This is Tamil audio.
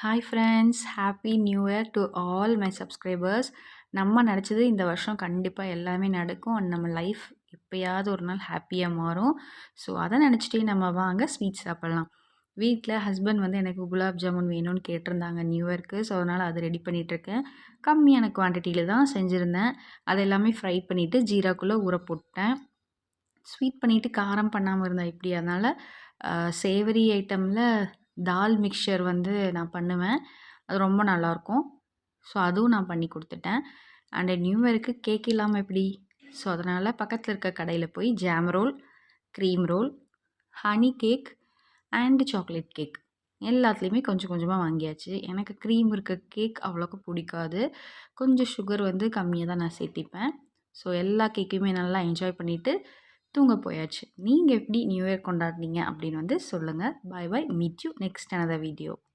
Hi friends, happy new year to all my subscribers. நம்ம நினச்சது இந்த வருஷம் கண்டிப்பாக எல்லாமே நடக்கும் அண்ட் நம்ம லைஃப் எப்பயாவது ஒரு நாள் ஹாப்பியாக மாறும். ஸோ அதை நினச்சிட்டே நம்ம வாங்க ஸ்வீட் சாப்பிட்லாம். வீட்டில் ஹஸ்பண்ட் வந்து எனக்கு குலாப் ஜாமுன் வேணும்னு கேட்டிருந்தாங்க நியூ இயர்க்கு. ஸோ அதனால் அதை ரெடி பண்ணிகிட்ருக்கேன். கம்மியான குவான்டிட்டியில் தான் செஞ்சுருந்தேன். அதை எல்லாமே ஃப்ரை பண்ணிவிட்டு ஜீராக்குள்ளே ஊற போட்டேன். ஸ்வீட் பண்ணிவிட்டு காரம் பண்ணாமல் இருந்தால் எப்படி, அதனால் சேவரி ஐட்டமில் தால் மிக்சர் வந்து நான் பண்ணுவேன். அது ரொம்ப நல்லாயிருக்கும். ஸோ அதுவும் நான் பண்ணி கொடுத்துட்டேன். அண்டு நியூ இயருக்கு கேக் இல்லாமல் எப்படி? ஸோ அதனால் பக்கத்தில் இருக்க கடையில் போய் jam roll, cream roll, honey cake and chocolate cake எல்லாத்துலேயுமே கொஞ்சம் கொஞ்சமாக வாங்கியாச்சு. எனக்கு க்ரீம் இருக்க கேக் அவ்வளோக்கு பிடிக்காது. கொஞ்சம் சுகர் வந்து கம்மியாக தான் நான் சேர்த்திப்பேன். ஸோ எல்லா கேக்கையுமே நல்லா என்ஜாய் பண்ணிவிட்டு தூங்க போயாச்சு. நீங்கள் எப்படி நியூ இயர் கொண்டாடினீங்க அப்படின்னு வந்து சொல்லுங்கள். Bye bye. Meet you next another video.